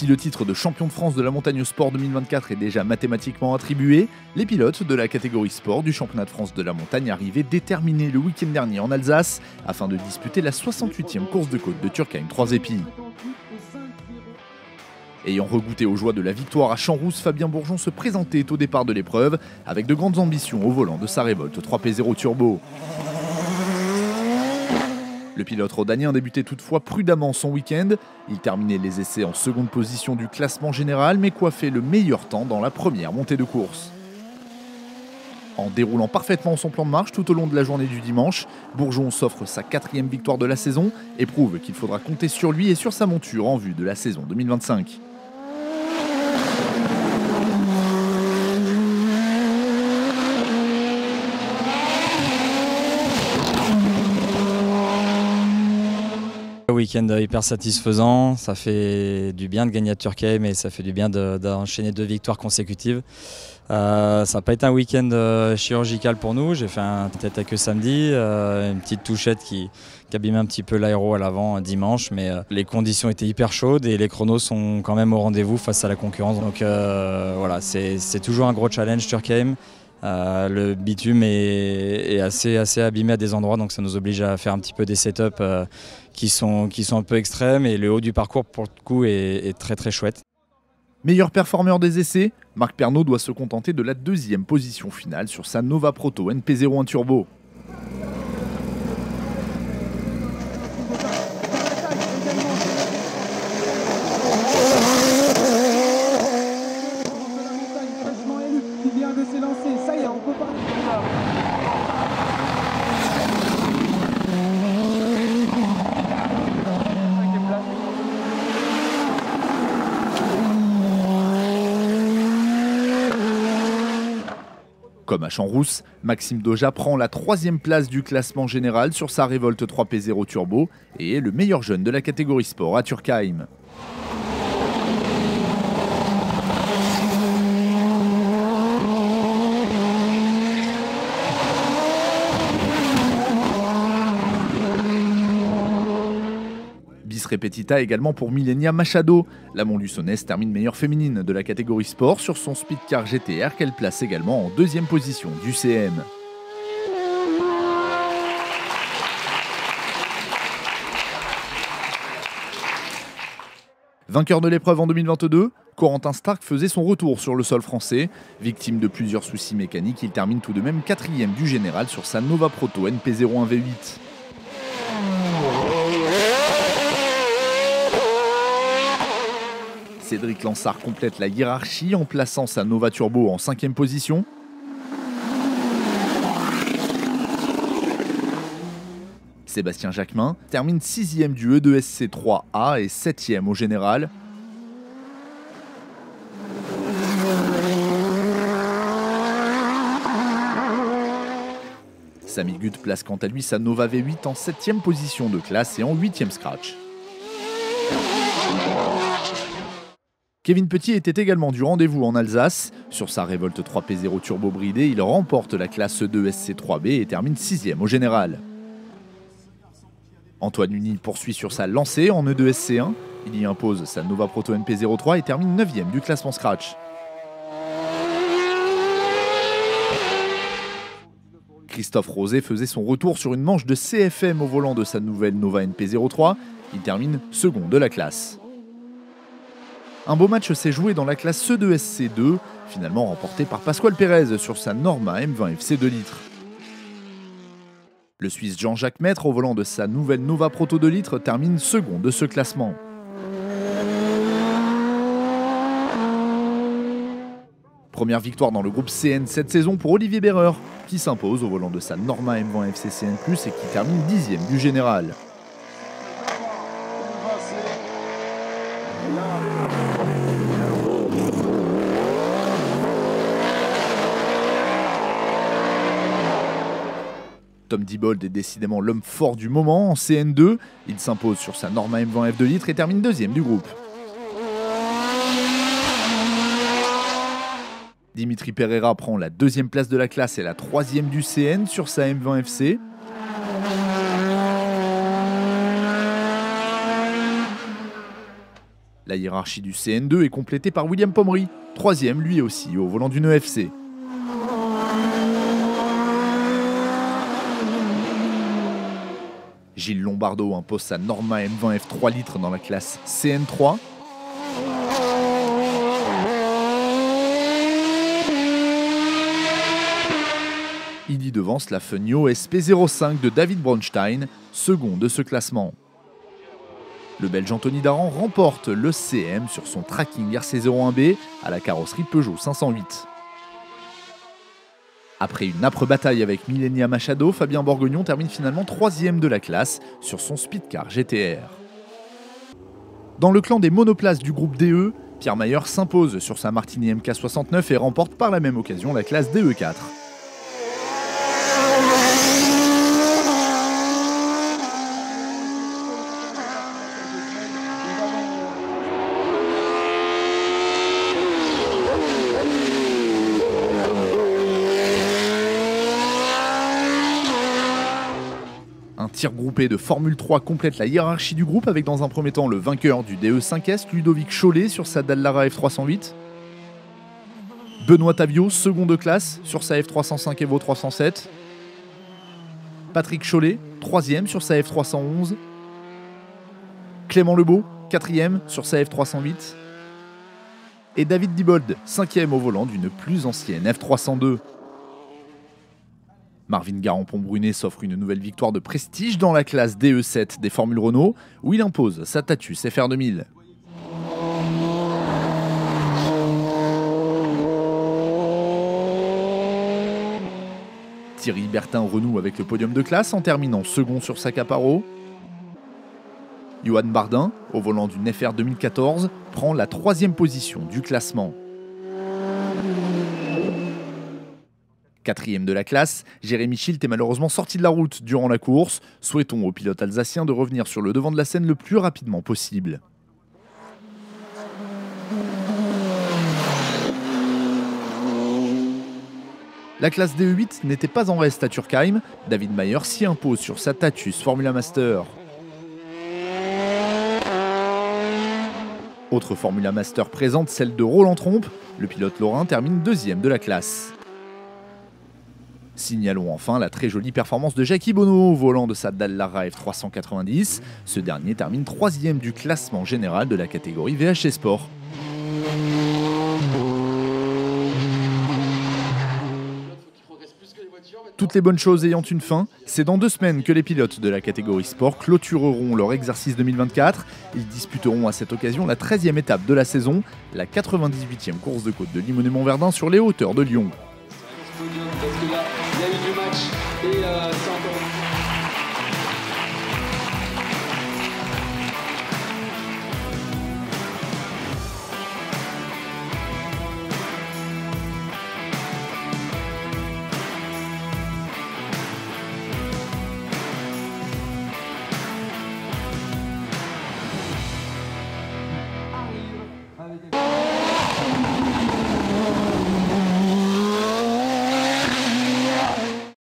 Si le titre de champion de France de la montagne sport 2024 est déjà mathématiquement attribué, les pilotes de la catégorie sport du championnat de France de la montagne arrivaient déterminés le week-end dernier en Alsace afin de disputer la 68e course de côte de Turckheim 3 épis. Ayant regoûté aux joies de la victoire à Champs-Rousses, Fabien Bourgeon se présentait au départ de l'épreuve avec de grandes ambitions au volant de sa Revolt 3P0 Turbo. Le pilote rhodanien débutait toutefois prudemment son week-end. Il terminait les essais en seconde position du classement général, mais coiffait le meilleur temps dans la première montée de course. En déroulant parfaitement son plan de marche tout au long de la journée du dimanche, Bourgeon s'offre sa 4e victoire de la saison et prouve qu'il faudra compter sur lui et sur sa monture en vue de la saison 2025. Week-end hyper satisfaisant, ça fait du bien de gagner à Turckheim et ça fait du bien d'enchaîner 2 victoires consécutives. Ça n'a pas été un week-end chirurgical pour nous, j'ai fait un tête à queue samedi, une petite touchette qui abîmait un petit peu l'aéro à l'avant dimanche, mais les conditions étaient hyper chaudes et les chronos sont quand même au rendez-vous face à la concurrence. Donc voilà, c'est toujours un gros challenge Turckheim. Le bitume est assez abîmé à des endroits, donc ça nous oblige à faire un petit peu des setups qui sont un peu extrêmes, et le haut du parcours pour le coup est très chouette. Meilleur performeur des essais, Marc Pernaut doit se contenter de la 2e position finale sur sa Nova Proto NP01 Turbo. Comme à Champs-Rousses, Maxime Doja prend la 3e place du classement général sur sa Revolt 3P0 Turbo et est le meilleur jeune de la catégorie sport à Turckheim. Bis repetita également pour Millenia Machado. La Montluçonnaise termine meilleure féminine de la catégorie sport sur son Speedcar GTR qu'elle place également en 2e position du CM. Vainqueur de l'épreuve en 2022, Corentin Stark faisait son retour sur le sol français. Victime de plusieurs soucis mécaniques, il termine tout de même 4e du général sur sa Nova Proto NP01 V8. Cédric Lansard complète la hiérarchie en plaçant sa Nova Turbo en 5e position. Sébastien Jacquemin termine 6e du E2SC 3A et 7e au général. Samy Gut place quant à lui sa Nova V8 en 7e position de classe et en 8e scratch. Kevin Petit était également du rendez-vous en Alsace. Sur sa Revolt 3P0 Turbo bridée, il remporte la classe E2SC3B et termine 6e au général. Antoine Uni poursuit sur sa lancée en E2SC1. Il y impose sa Nova Proto NP03 et termine 9e du classement scratch. Christophe Rosé faisait son retour sur une manche de CFM au volant de sa nouvelle Nova NP03. Il termine second de la classe. Un beau match s'est joué dans la classe E2SC2, finalement remporté par Pasquale Pérez sur sa Norma M20 FC 2 litres. Le Suisse Jean-Jacques Maître, au volant de sa nouvelle Nova Proto 2 litres, termine second de ce classement. Première victoire dans le groupe CN cette saison pour Olivier Berreur, qui s'impose au volant de sa Norma M20 FC CN+, et qui termine 10e du général. Tom Diebold est décidément l'homme fort du moment en CN2. Il s'impose sur sa Norma M20 F2 litres et termine 2e du groupe. Dimitri Pereira prend la 2e place de la classe et la 3e du CN sur sa M20 FC. La hiérarchie du CN2 est complétée par William Pommery, 3e lui aussi au volant d'une EFC. Gilles Lombardo impose sa Norma M20 F3 litres dans la classe CN3. Il y devance la Funio SP05 de David Braunstein, second de ce classement. Le Belge Anthony Daran remporte le CM sur son Tracking RC01B à la carrosserie Peugeot 508. Après une âpre bataille avec Millenia Machado, Fabien Borgognon termine finalement 3e de la classe sur son Speedcar GTR. Dans le clan des monoplaces du groupe DE, Pierre Mayer s'impose sur sa Martini MK69 et remporte par la même occasion la classe DE4. Un tir groupé de Formule 3 complète la hiérarchie du groupe avec dans un premier temps le vainqueur du DE5S, Ludovic Cholet sur sa Dallara F308. Benoît Tavio, second de classe sur sa F305 Evo 307. Patrick Cholet, 3e sur sa F311. Clément Lebeau, 4e sur sa F308. Et David Dibold, 5e au volant d'une plus ancienne F302. Marvin Garampon-Brunet s'offre une nouvelle victoire de prestige dans la classe DE7 des Formules Renault, où il impose sa Tatus FR2000. Thierry Bertin renoue avec le podium de classe en terminant second sur sa Caparo. Johan Bardin, au volant d'une FR 2014, prend la 3e position du classement. 4e de la classe, Jérémy Schilt est malheureusement sorti de la route durant la course. Souhaitons au pilote alsacien de revenir sur le devant de la scène le plus rapidement possible. La classe DE8 n'était pas en reste à Turkheim. David Mayer s'y impose sur sa Tatus Formula Master. Autre Formula Master présente, celle de Roland Trompe. Le pilote lorrain termine 2e de la classe. Signalons enfin la très jolie performance de Jackie Bonneau au volant de sa Dallara F390. Ce dernier termine 3e du classement général de la catégorie VHC Sport. Toutes les bonnes choses ayant une fin, c'est dans 2 semaines que les pilotes de la catégorie sport clôtureront leur exercice 2024. Ils disputeront à cette occasion la 13e étape de la saison, la 98e course de côte de Limone-Montverdun sur les hauteurs de Lyon. Parce que là, il y a eu du match et c'est encore